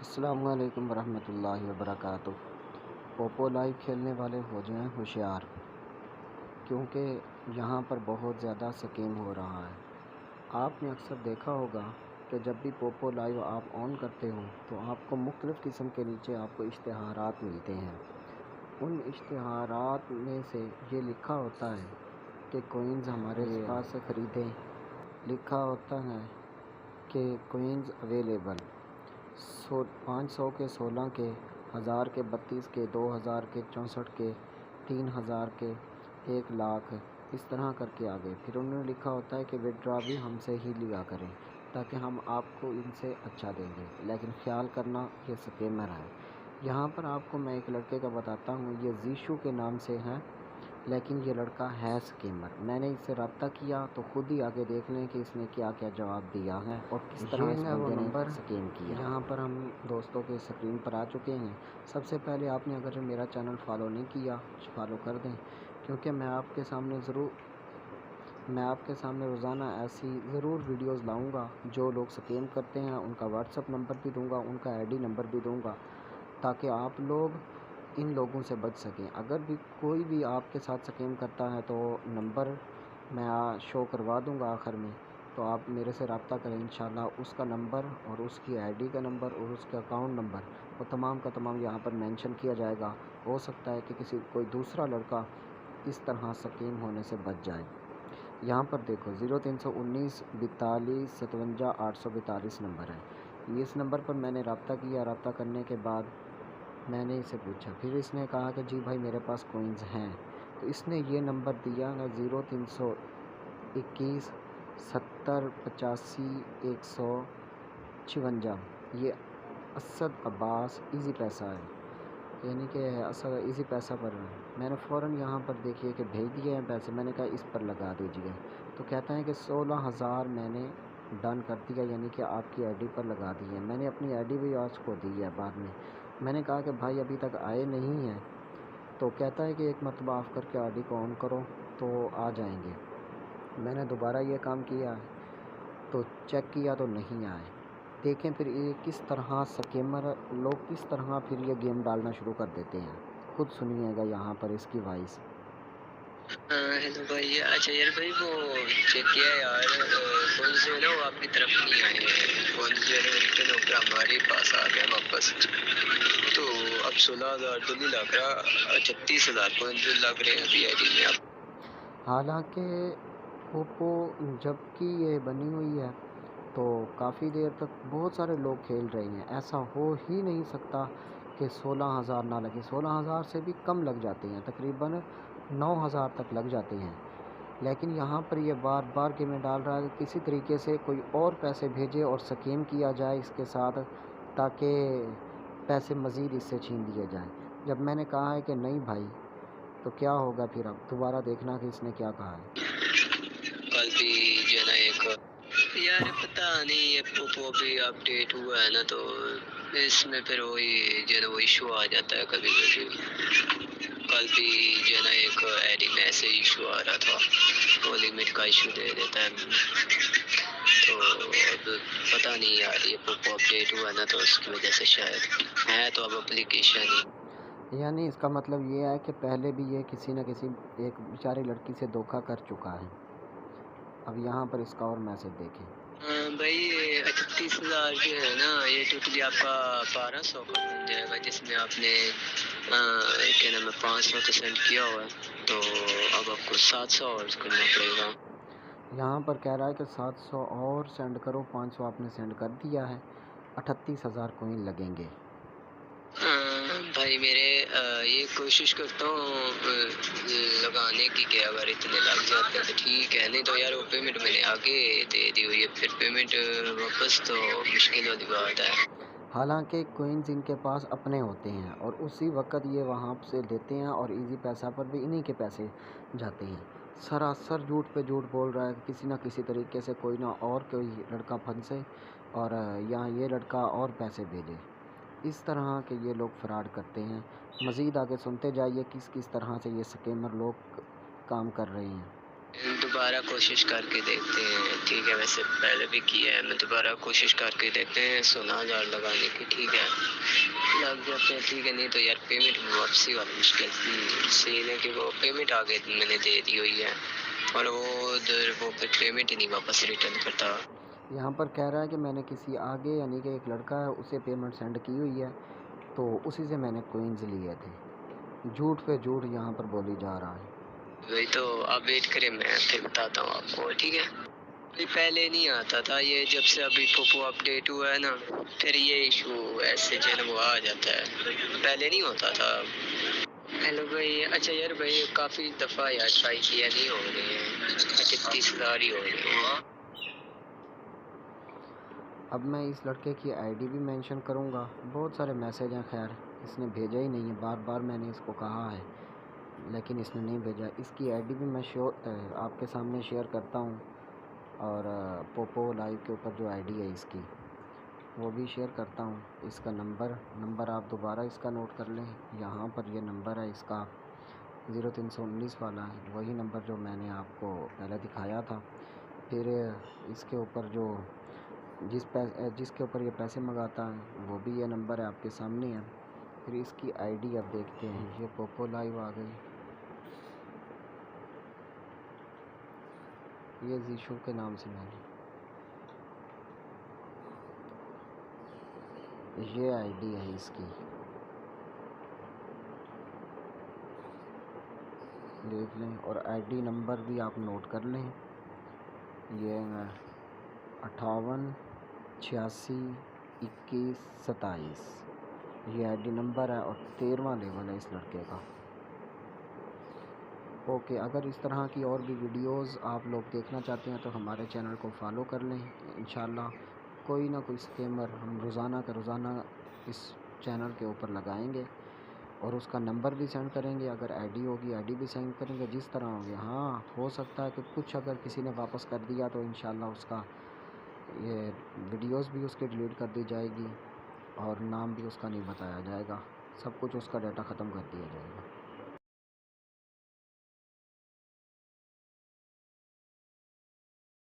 अस्सलामुअलैकुम वरहमतुल्लाहि वबरकातुह। Poopó live खेलने वाले हो जाएं होशियार, क्योंकि यहाँ पर बहुत ज़्यादा स्कैम हो रहा है। आपने अक्सर देखा होगा कि जब भी पोपो लाइव आप ऑन करते हो तो आपको मुख्तलिफ़ किस्म के नीचे आपको इश्तिहारात मिलते हैं। उन इश्तिहारात में से ये लिखा होता है कि कोइंस हमारे पास से ख़रीदें, लिखा होता है कि कोइंस अवेलेबल 500 के 16 के 1000 के 32 के 2000 के 64 के 3000 के 1 लाख इस तरह करके आ गए। फिर उन्होंने लिखा होता है कि विड्रॉ भी हमसे ही लिया करें ताकि हम आपको इनसे अच्छा देंगे, लेकिन ख्याल करना ये स्कैमर है। यहाँ पर आपको मैं एक लड़के का बताता हूँ, ये जीशु के नाम से है, लेकिन ये लड़का है स्कैमर। मैंने इससे रब्ता किया तो ख़ुद ही आगे देख लें कि इसने क्या क्या जवाब दिया है और किस तरह इस बंदे ने स्कैम किया। यहाँ पर हम दोस्तों के स्क्रीन पर आ चुके हैं। सबसे पहले आपने अगर मेरा चैनल फॉलो नहीं किया फॉलो कर दें, क्योंकि मैं आपके सामने रोज़ाना ऐसी ज़रूर वीडियोज़ लाऊँगा। जो लोग स्कैम करते हैं उनका व्हाट्सअप नंबर भी दूँगा, उनका आईडी नंबर भी दूँगा, ताकि आप लोग इन लोगों से बच सकें। अगर भी कोई भी आपके साथ स्कैम करता है तो नंबर मैं शो करवा दूँगा आखिर में, तो आप मेरे से रब्ता करें। इंशाल्लाह उसका नंबर और उसकी आईडी का नंबर और उसका अकाउंट नंबर वो तमाम का तमाम यहाँ पर मेंशन किया जाएगा। हो सकता है कि कोई दूसरा लड़का इस तरह स्कैम होने से बच जाए। यहाँ पर देखो 0319 42 57 842 नंबर है। इस नंबर पर मैंने रब्ता किया। रब्ता करने के बाद मैंने इसे पूछा, फिर इसने कहा कि जी भाई मेरे पास कोइंस हैं। तो इसने ये नंबर दिया ना 0321 70 85 156। ये असद अब्बास इजी पैसा है, यानी कि असद इजी पैसा पर मैंने फ़ौरन यहाँ पर देखिए कि भेज दिए हैं पैसे। मैंने कहा इस पर लगा दीजिए, तो कहता है कि 16,000 मैंने डन कर दिया, यानी कि आपकी आईडी पर लगा दी है। मैंने अपनी आईडी भी आज को दी है बाद में। मैंने कहा कि भाई अभी तक आए नहीं हैं, तो कहता है कि एक मरतबा ऑफ़ करके आईडी को ऑन करो तो आ जाएंगे। मैंने दोबारा ये काम किया तो चेक किया तो नहीं आए। देखें फिर ये किस तरह स्कैमर लोग किस तरह फिर ये गेम डालना शुरू कर देते हैं। खुद सुनिएगा यहाँ पर इसकी वॉइस। हेलो भाई। अच्छा यार भाई वो चेक किया यार, फोन जो है ना वो आपकी तरफ नहीं आए हैं। फोन जो है ना रिटर्न होकर हमारे पास आ गया वापस। तो अब 16,000 तो नहीं लग रहा, 36,000 जो लग रहे हैं अभी आईडी में आप। हालांकि पोपो जबकि ये बनी हुई है तो काफ़ी देर तक बहुत सारे लोग खेल रहे हैं। ऐसा हो ही नहीं सकता कि 16,000 ना लगे। 16,000 से भी कम लग जाते हैं, तकरीबन 9,000 तक लग जाते हैं। लेकिन यहाँ पर ये बार बार गेमें डाल रहा है कि किसी तरीके से कोई और पैसे भेजे और स्कैम किया जाए इसके साथ, ताकि पैसे मज़ीद इससे छीन लिए जाएं। जब मैंने कहा है कि नहीं भाई, तो क्या होगा फिर अब दोबारा देखना कि इसने क्या कहा है। कल भी जो है ना एक यार पता नहीं ये पोपो अभी अपडेट हुआ है ना, तो इसमें फिर वही जो है ना वो इशू आ जाता है कभी कभी। कल भी जो है ना एक आईडी में ऐसे इशू आ रहा था, वो लिमिट का इशू दे देता है। तो अब पता नहीं यार, ये पोपो अपडेट हुआ ना तो उसकी वजह से शायद है, तो अब एप्लीकेशन ही। यानी इसका मतलब ये है कि पहले भी ये किसी न किसी एक बेचारी लड़की से धोखा कर चुका है। अब यहाँ पर इसका और मैसेज देखें। भाई 38,000 जो है ना ये टोटली आपका 1200 का बन जाएगा, जिसमें आपने क्या नाम है 500 तो सेंड किया हुआ है, तो अब आपको 700 और करना पड़ेगा। यहाँ पर कह रहा है कि 700 और सेंड करो, 500 आपने सेंड कर दिया है, 38,000 कोइन लगेंगे। भाई मेरे ये कोशिश करता हूँ लगाने की, कि अगर इतने लग जाते हैं तो ठीक है, नहीं तो यार वो पेमेंट मैंने आगे दे दी हुई है, फिर पेमेंट वापस तो मुश्किल वाली बात है। हालांकि कोइंस इनके पास अपने होते हैं और उसी वक्त ये वहाँ से लेते हैं और इजी पैसा पर भी इन्हीं के पैसे जाते हैं। सरासर झूठ पे झूठ बोल रहा है कि किसी ना किसी तरीके से कोई ना और कोई लड़का फंसे और यहाँ ये लड़का और पैसे भेजे। इस तरह के ये लोग फ्रॉड करते हैं। मज़ीद आगे सुनते जाइए किस किस तरह से ये स्कैमर लोग काम कर रहे हैं। दोबारा कोशिश करके देखते हैं, ठीक है। वैसे पहले भी किया है, मैं दोबारा कोशिश करके देखते हैं 16,000 लगाने की, ठीक है। लग जाते हैं, ठीक है। नहीं तो यार पेमेंट वापसी वाला मुश्किल सीन है कि वो पेमेंट आगे मैंने दे दी हुई है और वो उधर वो फिर पेमेंट ही नहीं वापस रिटर्न करता। यहाँ पर कह रहा है कि मैंने किसी आगे यानी कि एक लड़का है उसे पेमेंट सेंड की हुई है, तो उसी से मैंने कोइंस लिए थे। झूठ पे झूठ यहाँ पर बोली जा रहा है। वही तो, आप वेट करें, मैं फिर बताता हूँ आपको, ठीक है। ये पहले नहीं आता था, ये जब से अभी पोपो अपडेट हुआ है ना, फिर ये इशू ऐसे जो है वो आ जाता है, पहले नहीं होता था। हेलो भाई, अच्छा यार भाई काफ़ी दफ़ा यार ट्राई किया, नहीं हो रही है, 31,000 ही हो रही है। अब मैं इस लड़के की आईडी भी मेंशन करूँगा। बहुत सारे मैसेज हैं, खैर इसने भेजा ही नहीं है। बार बार मैंने इसको कहा है लेकिन इसने नहीं भेजा। इसकी आईडी भी मैं आपके सामने शेयर करता हूँ, और पोपो लाइव के ऊपर जो आईडी है इसकी वो भी शेयर करता हूँ। इसका नंबर आप दोबारा इसका नोट कर लें। यहाँ पर ये नंबर है इसका 0319 वाला है, वही नंबर जो मैंने आपको पहले दिखाया था। फिर इसके ऊपर जो जिसके ऊपर ये पैसे मंगाता है वो भी ये नंबर है, आपके सामने है। फिर इसकी आईडी अब देखते हैं। ये पोपो लाइव आ गई, ये जीशो के नाम से मैंने ये आईडी है इसकी, देख लें। और आईडी नंबर भी आप नोट कर लें, ये 58 86 21 27 ये आईडी नंबर है और 13वां लेवल है इस लड़के का। ओके, अगर इस तरह की और भी वीडियोस आप लोग देखना चाहते हैं तो हमारे चैनल को फॉलो कर लें। इंशाल्लाह कोई ना कोई स्कैमर हम रोज़ाना का रोज़ाना इस चैनल के ऊपर लगाएंगे और उसका नंबर भी सेंड करेंगे। अगर आईडी होगी आईडी भी सेंड करेंगे, जिस तरह होगी। हाँ, हो सकता है कि कुछ अगर किसी ने वापस कर दिया तो इंशाल्लाह उसका ये वीडियोस भी उसकी डिलीट कर दी जाएगी और नाम भी उसका नहीं बताया जाएगा। सब कुछ उसका डाटा ख़त्म कर दिया जाएगा।